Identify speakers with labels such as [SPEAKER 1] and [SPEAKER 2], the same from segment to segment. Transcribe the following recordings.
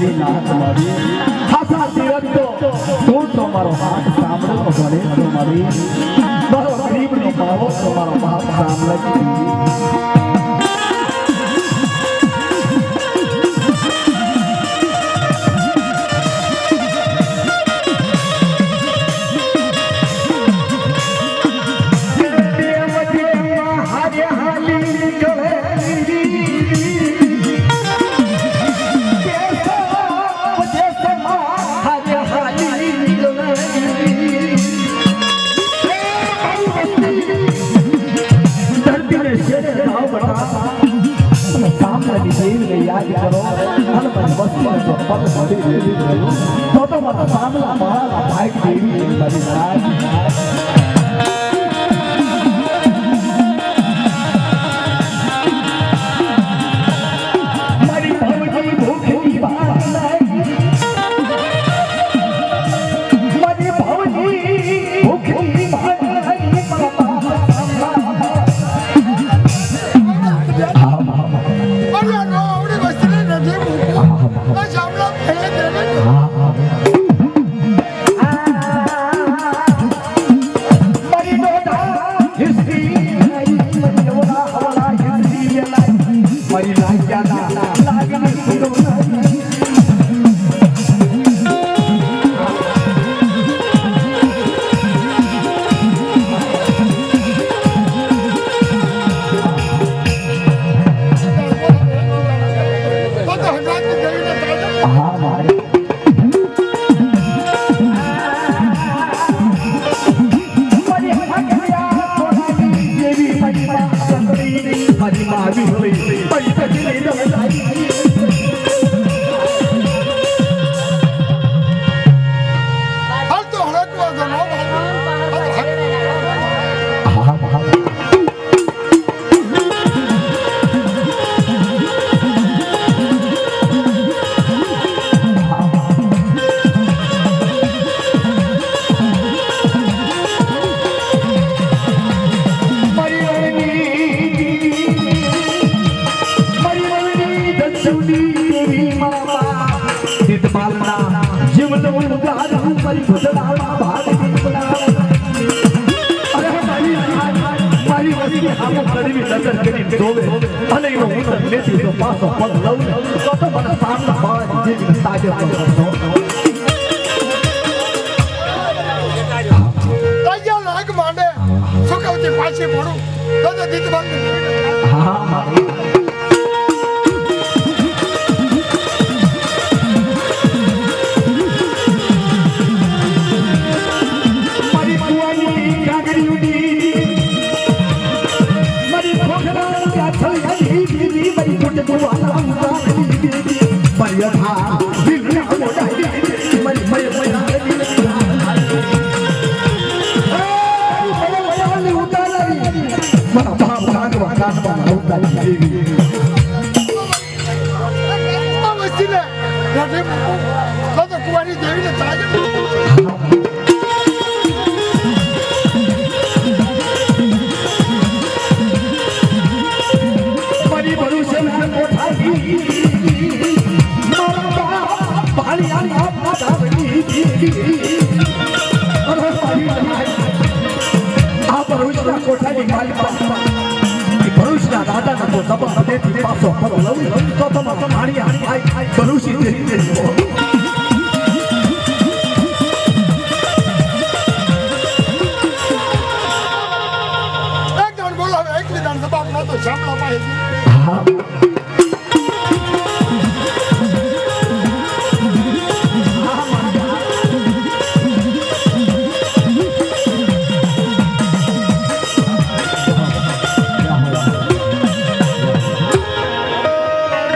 [SPEAKER 1] ભજવી ના તમારી હાસા તીરથ તો તું તો મારો હાથ સાંભળો ગણે તમારી મારો ગરીબનો ભાવો તમારો હાથ સાંભળે याद करो हर बस तो पद बड़ी देवी तो मत सामला बड़ा भाई देवी बड़ी राज मरी भवजी भूखी बात मरी भवजी भूखी बात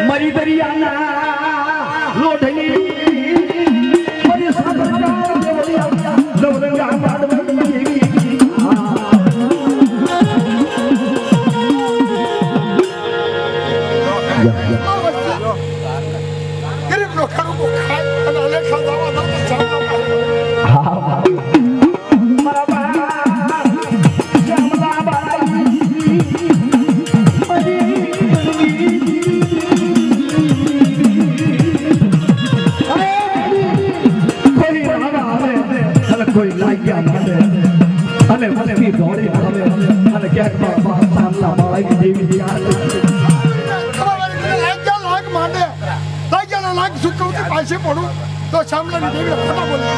[SPEAKER 1] मरी दरियाना लोढ़नी જગતની દોડી આવે અને ક્યાંક મારા બાપ સામલા માળાની દેવી ચાલે
[SPEAKER 2] લાગ માંડે લાગ સુકવતી પાસે પડું તો સામલાની દેવી ખોટા બોલે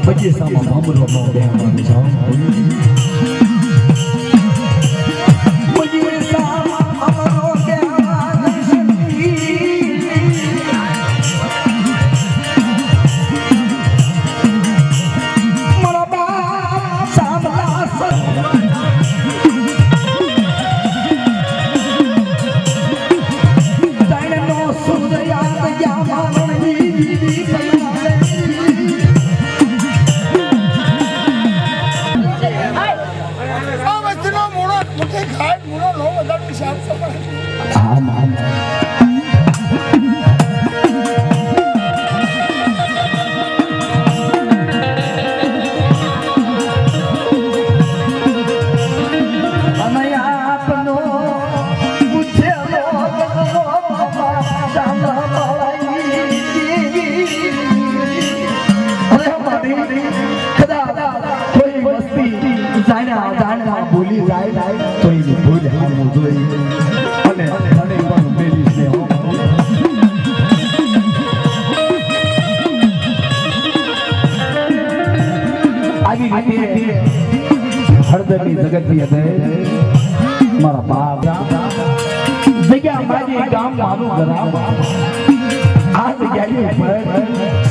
[SPEAKER 2] બગીચામાં ભમરો નો બેહવાની જાવ બગીચામાં ભમરો બેહવાની મારા બાપ સામલા તાઈનો સુરયા યા મારણી ભૂલી જાય તો એની ભૂલ હાલવું જોઈએ અને પણ પેલી છે આવી રીતે હળદરની જગતની અંદર મારા બાપ જગ્યા મારી ગામ મારું ગરામ આ જગ્યાએ ઉપર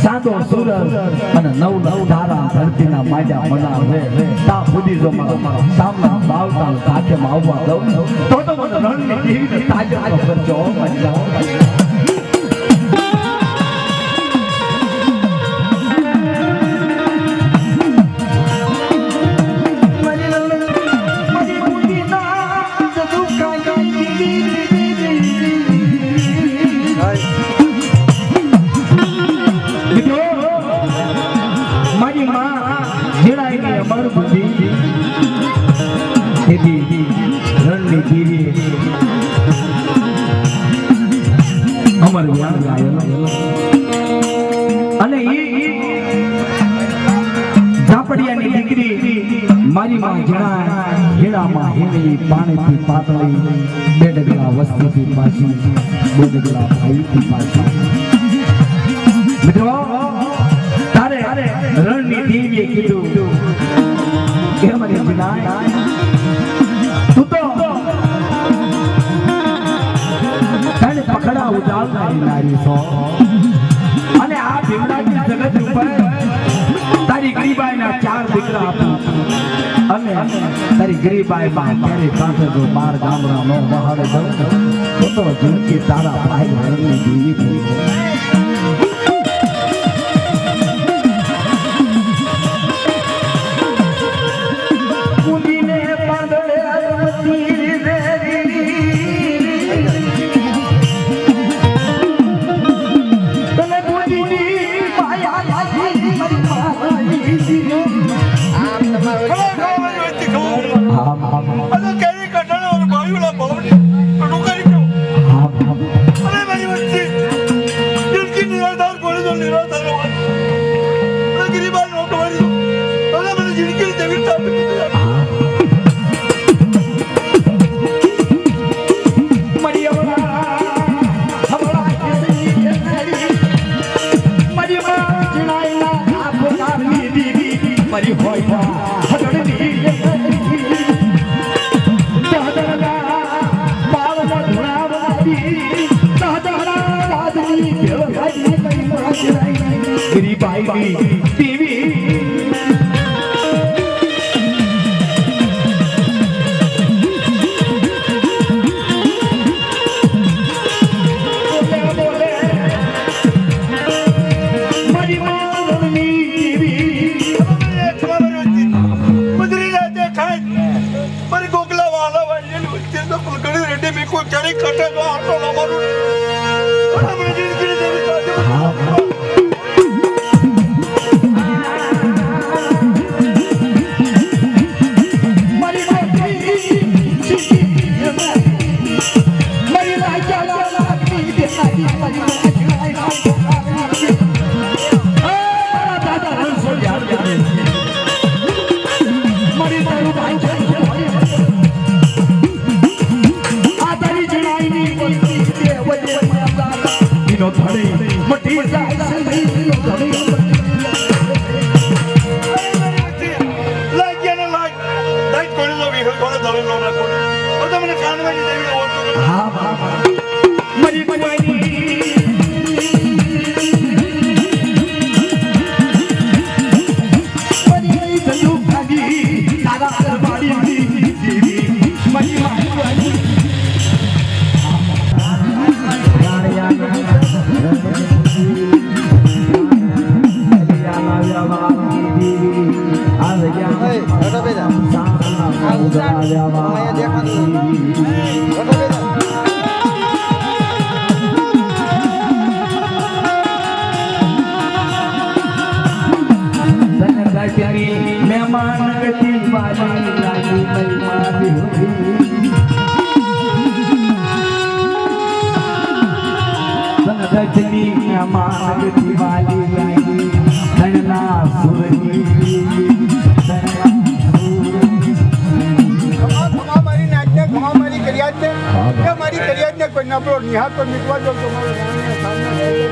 [SPEAKER 2] સાદો સૂરજ અને નવ તારા ધરતીના માજા બનાવે તા સુધી જો મારો સામના બાવતા સાથે આવવા દઉં તો મને રણની દેવીને તાજા કરજો મજા મારી માં જણા હીરામાં હીરી પાણીથી પાતળી બે ડગલા વસ્તીથી પાછી બે ડગલા ભાઈથી પાછી મિત્રો તારે રણની દેવીએ કીધું કે મારી જણા તું તો તને પકડા ઉજાળનારી નારી છો અને આ ભીમડાની જગત ઉપર તારી ગરીબાઈના 4 દીકરા આપ્યા અને તારી ગરીબાઈ માં ત્યારે કાંઠે જો 12 ગામડા નો વહાડે દઉં તો જિંદગી તારા ભાઈ હરણની દેવી થઈ બોલે
[SPEAKER 3] મારી કટે જો આટો ન મારું અને મને જિંદગી દેવી તો નિહાળ પર નીકળવા જાવ તો મારે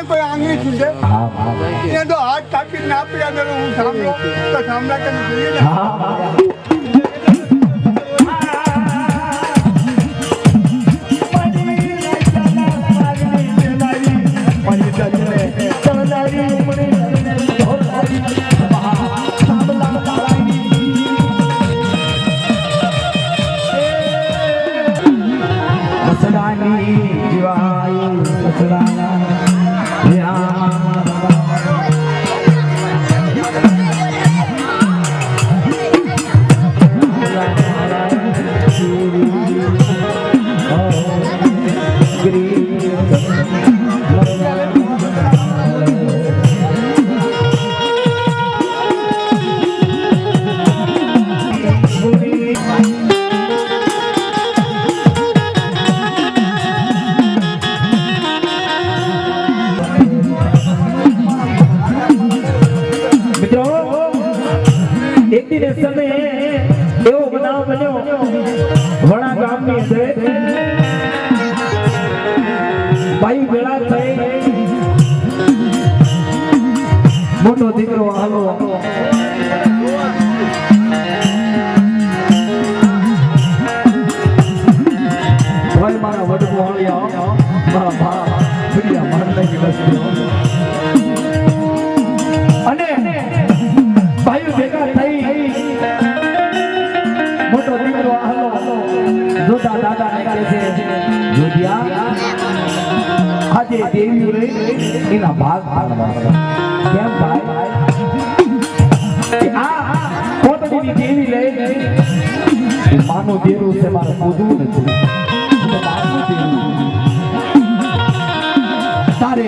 [SPEAKER 3] કોઈ આંગળી છૂટે એ તો હાથ કાપી ના પડ્યા હું સાંભળો તો સાંભળા કે જોઈએ ને મોટો દીકરો હાલો ભાઈ મારા વડકો હાલ્યા મારા ભા ફિરિયા મારને કે અને ભાઈ ભેગા થઈ મોટો દીકરો હાલો જોતા દાદાને કહે છે જોડિયા આજે દેવી રે એના ભાગ કેમ ભાઈ આ કોટડીની દેવી લે માનો દેરું છે મારે પૂજવું નથી તારે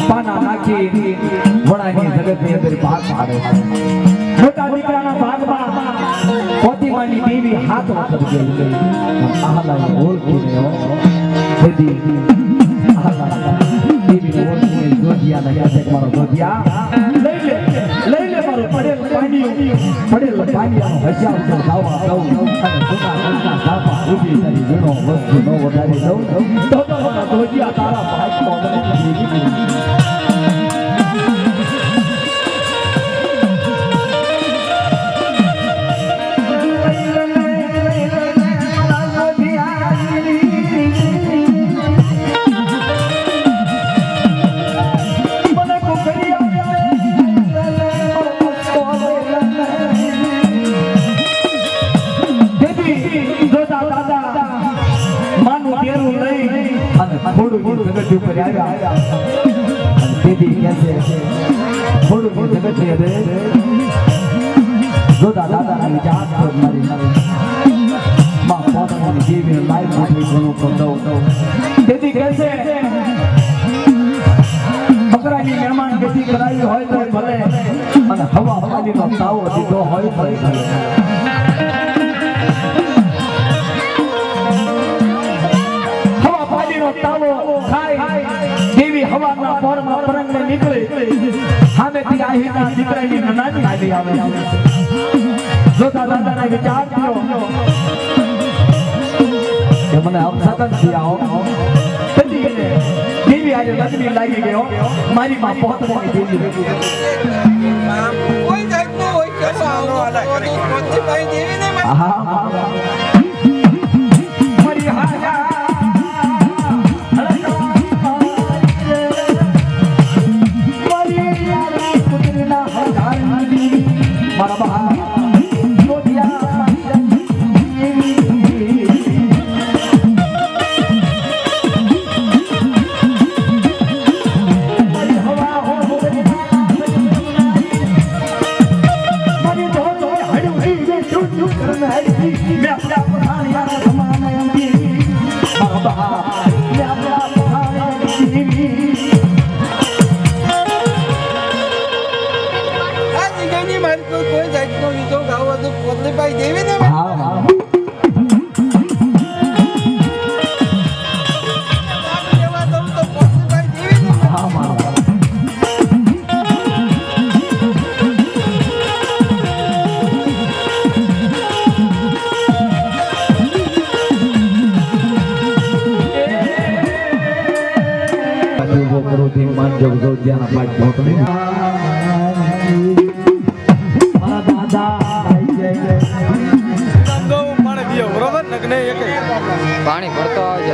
[SPEAKER 2] પાના નાખી વડાની જગતની અંદર ભાગ પાડે છે. મોટા દીકરાના ભાગમાં પોતીમાની દેવી હાથ વખત ગઈ આહલાને ઓળખીને દેવી દેવીને ઓળખીને જોધિયાને કહે છે કે મારો જોધિયા લઈ લે મારો પડેલ પાણીયાનો હજાર તો ખાવા દઉં અને સુના રંગના ધાપા ઊભી કરી વીણો વસ્તુ ન વધારી દઉં તો જોધિયા તારા ભાગમાં મને દેવી ઉપર આવ્યા અને તેથી કહે છે થોડું જગત ની અંદર જોતા દાદાના વિચાર મારી માં પોતાની દેવીને લાઈવ મોકલી ઘણું દઉં તેથી કહે છે બકરાની મહેમાન ગતિ કરાવી હોય તો ભલે અને હવા પાણીનો તાવો દીધો હોય તો ભલે હવાના પોરમાં પરંગને નીકળે સામેથી આહીના દીકરાની નાની આવી આવે જોતા દાદાને વિચાર થયો કે મને અવસગનથી આવો દેવી આજે લગ્ન લાગી ગયો મારી માં પોતવાની દેવી
[SPEAKER 4] કોઈ જાતનો હોય કે સાવ પોતની દેવીને
[SPEAKER 2] હા મારી હાજા
[SPEAKER 4] પાણી ભરતો આવજે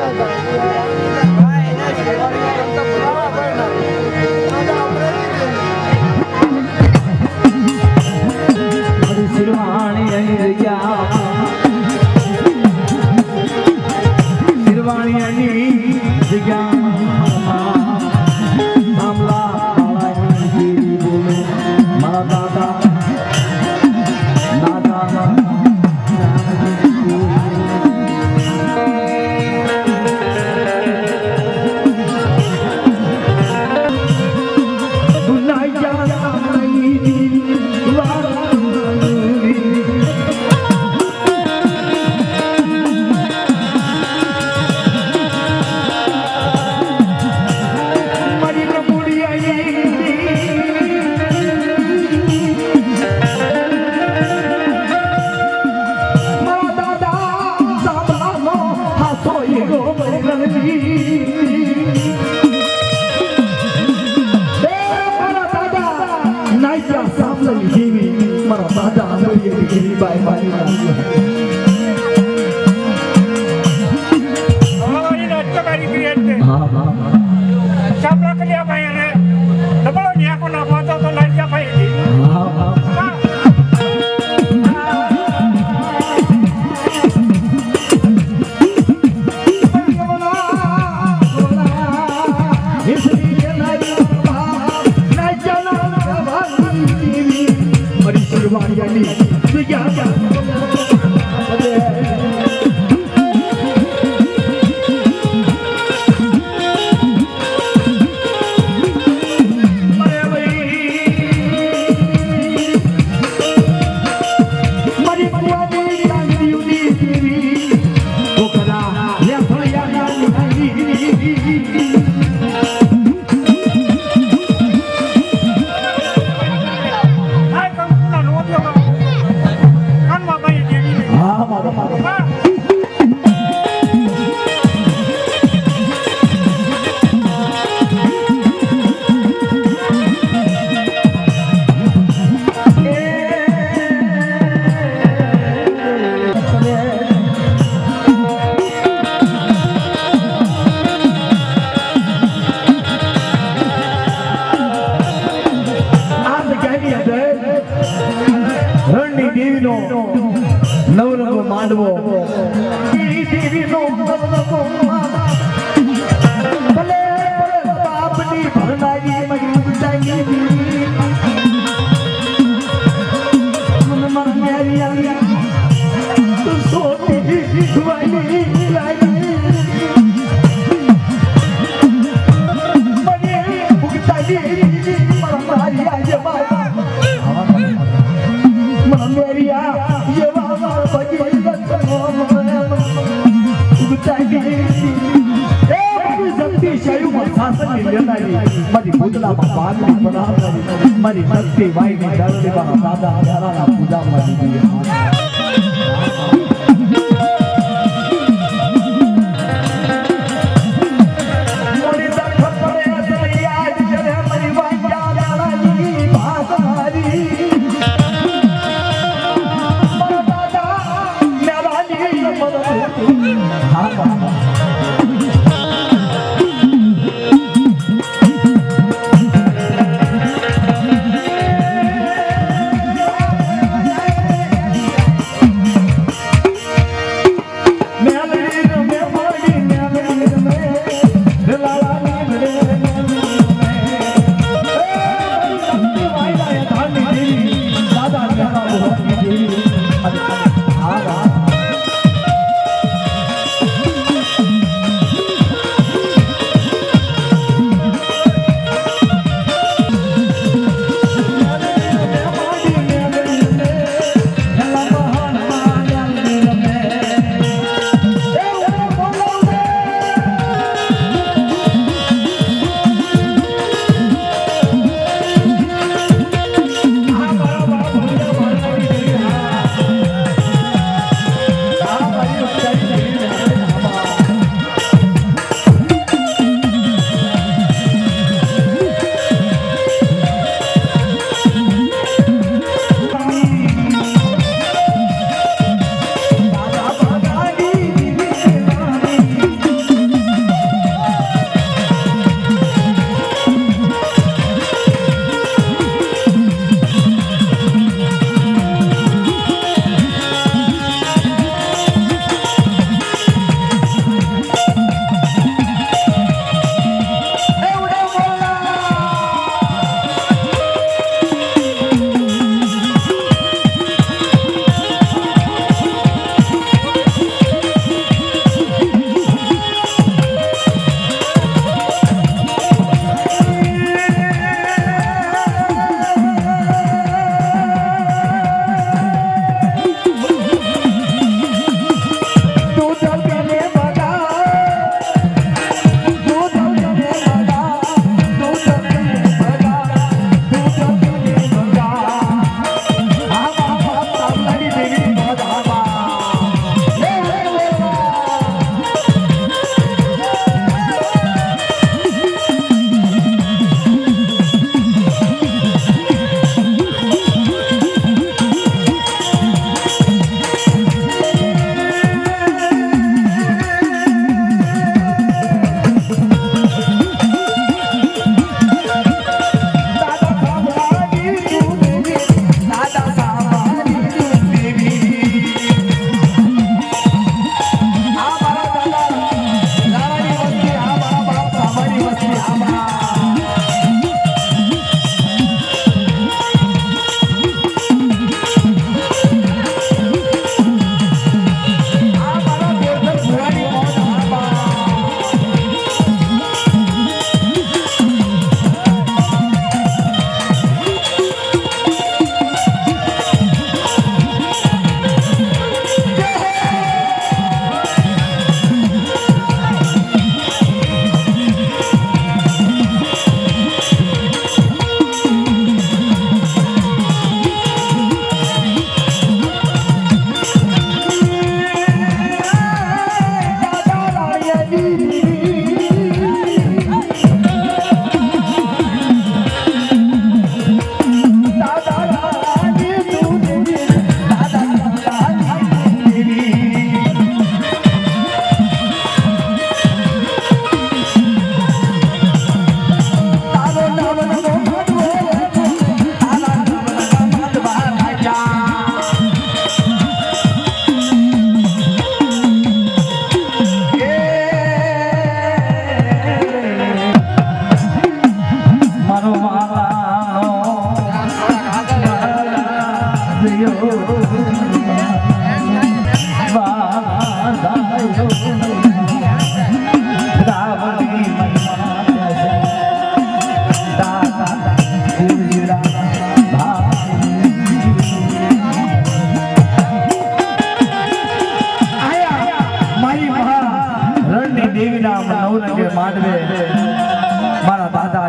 [SPEAKER 1] ગયુમાં સાસણની લેનારી મારી ભૂતલામાં બાંધણી બનાવનારી મારી મસ્તી વાઈની દરડી મારા દાદા દાદાના પૂજામાં દીધી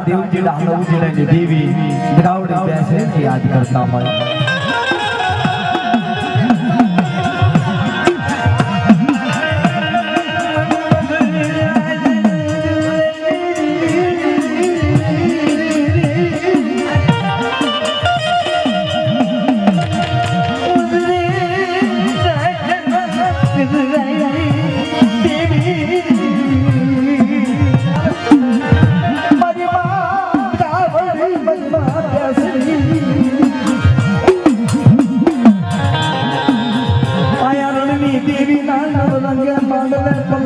[SPEAKER 2] દેવજી ડાહલા ઉજળાની દેવી દ્રાવડી બેસે છે યાદ કરતા હોય દેવી ના રંગે માંડલે